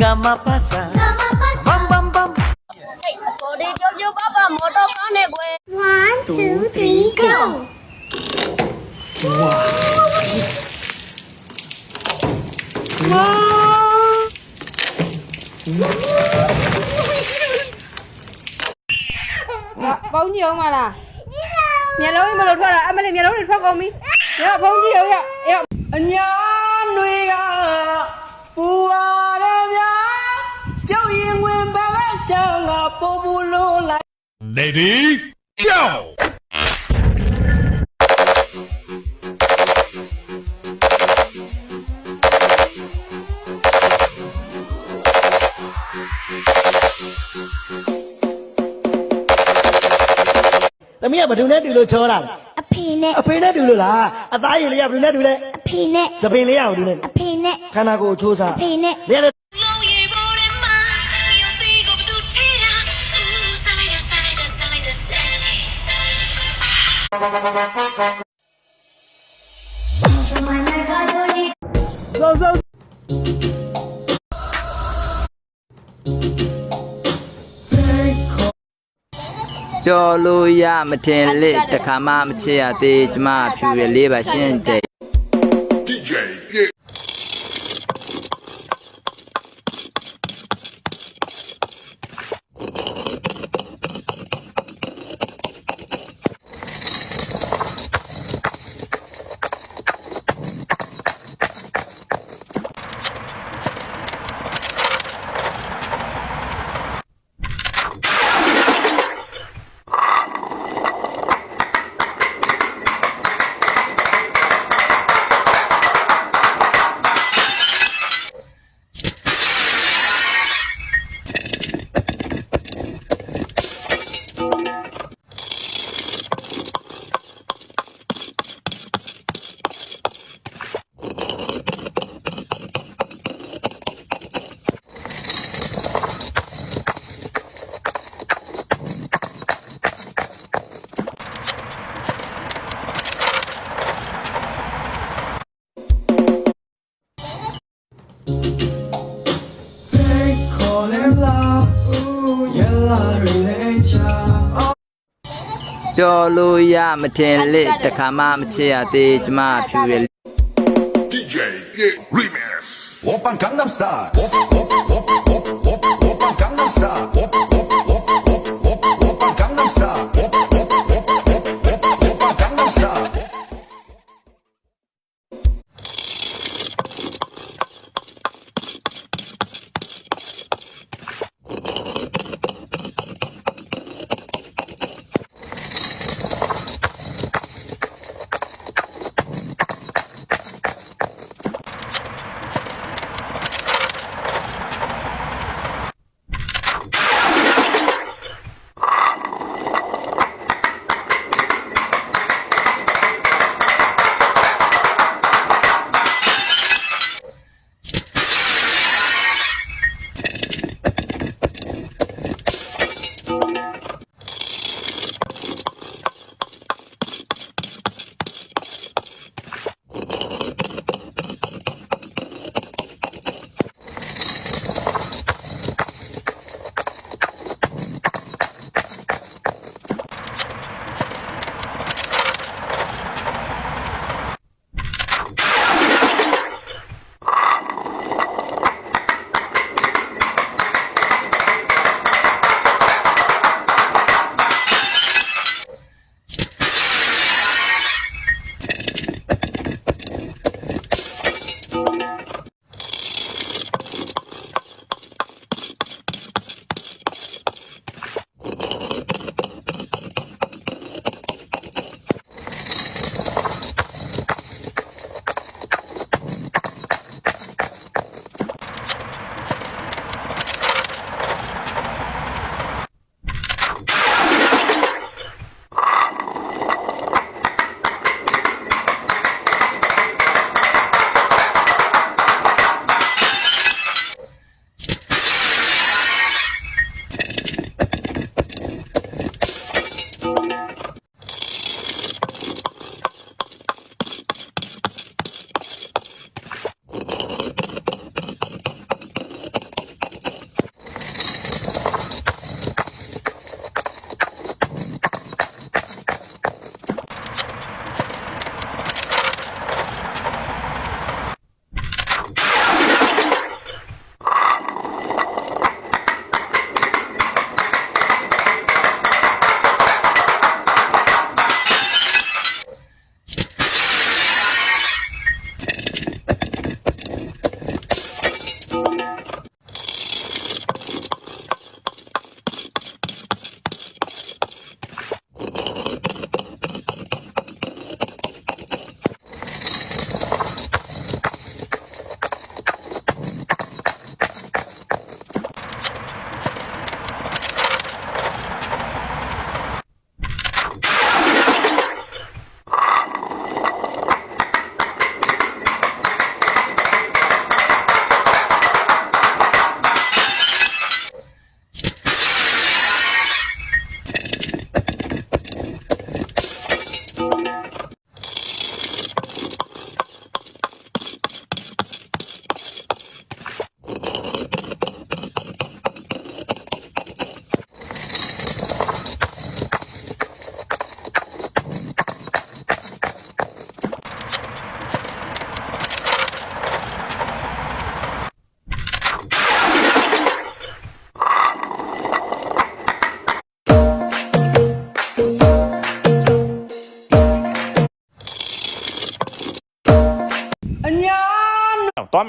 Gama pasa. Bam bam bam. One, two, three, go. Phóng nhiều mà là nhà lâu mà lột thoát là anh nhà lâu thì thoát con mi nhớ phóng nhiều vậy em Nhà nuôi à, bùa đêm ya, cháu yên nguyên ba ba sang à, bố bù lô lại. Lady, go! သမီးကဘယ်သူနဲ့တူလို့ချောတာလဲ အဖေနဲ့ အဖေနဲ့တူလို့လားအသားရည်လေးကဘယ်သူနဲ့တူလဲ အဖေနဲ့ သပင်လေးရအောင်တူလဲ အဖေနဲ့ ခန္ဓာကိုယ်ချိုးစား အဖေနဲ့ နေရတယ် ပြောလို့ရမထင်လက်တခါမှမချစ်ရသေးကျမဖြူရလေးပါရှင်းတဲ့ DJ, get. ပြောလို့ရမထင်လက်တခါမှမချစ်ရသေးကျမဖြူရ DJ, get. Remix. Open Gangnam Style. Open Gangnam Style. Open Gangnam Style. Open Gangnam Style. ဟ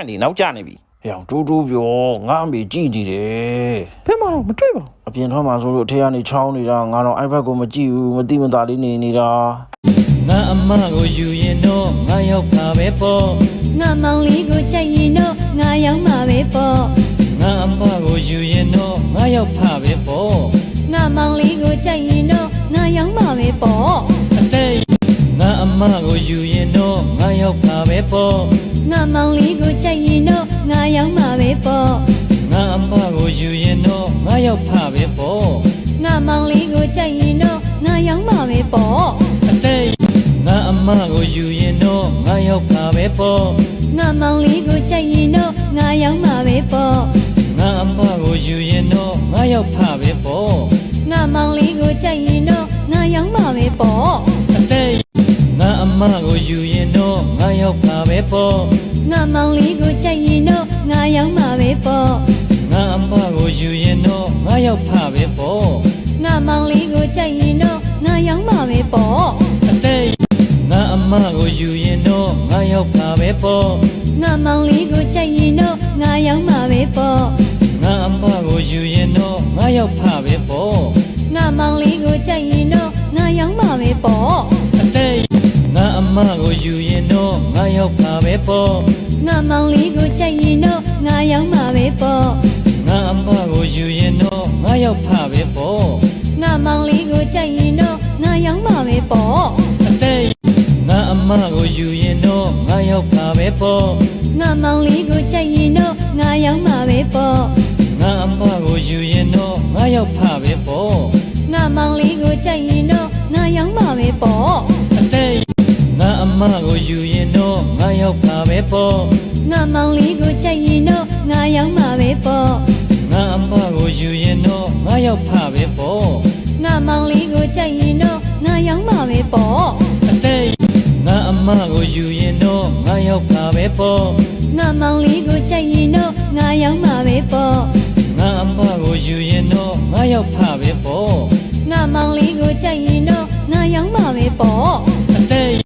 မယ်လေနောက်ကျနေပြီဟဲ့အောင်တူတူပြောငါအမေကြည့်နေတယ်ဖဲမှာတော့မတွေ့ပါဘူးအပြင်ထွက်မှာဆိုလို့အထက်ကနေချောင်းနေတာငါတော့ iPad ကိုမကြည့်ဘူးမတိမတာလေးနေနေတာငါအမကိုယူရင်တော့ငါရောက်ပါပဲပေါ့ငါမောင်လေးကိုကြိုက်ရင်တော့ငါရောက်မှာပဲပေါ့ငါအမကိုယူရင်တော့ငါရောက်ပါပဲပေါ့ငါမောင်လေးကိုကြိုက်ရင်တော့ငါရောက်မှာပဲပေါ့အတေးငါအမကိုယူရင်တော့ငါရောက်ပါပဲပေါ့ငါမောင်လေးကိုကြိုက်ရင်တော့ငါရောက်မှာပဲပေါ့ငါအမကိုယူရင်တော့ငါရောက်ပါပဲပေါ့ငါမောင်လေးကိုကြိုက်ရင်တော့ငါရောက်မှာပဲပေါ့အတေးငါအမကိုယူရင်တော့ငါရောက်ပါပဲပေါ့ငါမောင်လေးကိုကြိုက်ရင်တော့ငါရောက်မှာပဲပေါ့ငါအမကိုယူရင်တော့ငါရောက်ပါပဲပေါ့ငါမောင်လေးကိုကြိုက်ရင်တော့ငါရောက်မှာပဲပေါ့အတေးငါအမကိုယူရင်တော့ငါရောက်ပါပဲပေါ့ငါမောင်လေးကိုကြိုက်ရင်တော့ငါရောက်မှာပဲပေါ့ငါအမကိုယူရင်တော့ငါရောက်ပါပဲပေါ့ငါမောင်လေးကိုကြိုက်ရင်တော့ငါရောက်မှာပဲပေါ့အတေးငါအမကိုယူရင်တော့ငါရောက်ပါပဲပေါ့ငါမောင်လေးကိုကြိုက်ရင်တော့ငါရောက်မှာပဲပေါ့ငါအမကိုယူရင်တော့ငါရောက်ပါပဲပေါ့ငါမောင်လေးကိုကြိုက်ရင်တော့ငါရောက်မှာပဲပေါ့အတေးငါအမကိုယူရင်တော့ငါရောက်ပါပဲပေါ့ငါမောင်လေးကိုကြိုက်ရင်တော့ငါရောက်မှာပဲပေါ့ငါအမကိုယူရင်တော့ငါရောက်ပါပဲပေါ့ငါမောင်လေးကိုကြိုက်ရင်တော့ငါရောက်မှာပဲပေါ့အတေးငါအမကိုယူရင်တော့ငါရောက်ပါပဲပေါ့ငါမောင်လေးကိုကြိုက်ရင်တော့ငါရောက်မှာပဲပေါ့ငါအမကိုယူရင်တော့ငါရောက်ပါပဲပေါ့ငါမောင်လေးကိုကြိုက်ရင်တော့ငါရောက်မှာပဲပေါ့အတေးငါအမကိုယူရင်တော့ငါရောက်ပါပဲပေါ့ငါမောင်လေးကိုကြိုက်ရင်တော့ငါရောက်မှာပဲပေါ့ငါအမကိုယူရင်တော့ငါရောက်ပါပဲပေါ့ငါမောင်လေးကိုကြိုက်ရင်တော့ငါရောက်မှာပဲပေါ့အတေးငါအမကိုယူရင်တော့ငါရောက်ပါပဲပေါ့ငါမောင်လေးကိုကြိုက်ရင်တော့ငါရောက်မှာပဲပေါ့ငါအမကိုယူရင်တော့ငါရောက်ပါပဲပေါ့ငါမောင်လေးကိုကြိုက်ရင်တော့ငါရောက်မှာပဲပေါ့အတေး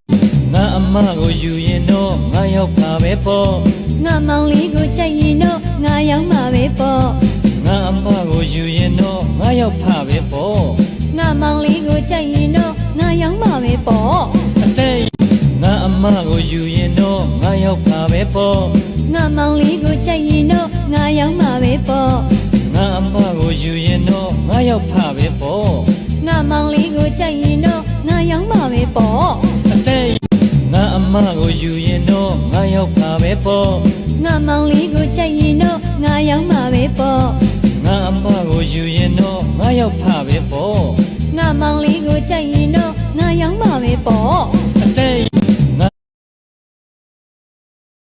ငါအမကိုယူရင်တော့ငါရောက်ပါပဲပေါ့ငါမောင်လေးကိုကြိုက်ရင်တော့ငါရောက်မှာပဲပေါ့ငါအမကိုယူရင်တော့ငါရောက်ပါပဲပေါ့ငါမောင်လေးကိုကြိုက်ရင်တော့ငါရောက်မှာပဲပေါ့အတေးငါအမကိုယူရင်တော့ငါရောက်ပါပဲပေါ့ငါမောင်လေးကိုကြိုက်ရင်တော့ငါရောက်မှာပဲပေါ့ငါအမကိုယူရင်တော့ငါရောက်ပါပဲပေါ့ငါမောင်လေးကိုကြိုက်ရင်တော့ငါရောက်မှာပဲပေါ့အတေးငါအမကိုယူရင်တော့ငါရောက်ပါပဲပေါ့ငါမောင်လေးကိုကြိုက်ရင်တော့ငါရောက်မှာပဲပေါ့ငါအမကိုယူရင်တော့ငါရောက်ပါပဲပေါ့ငါမောင်လေးကိုကြိုက်ရင်တော့ငါရောက်မှာပဲပေါ့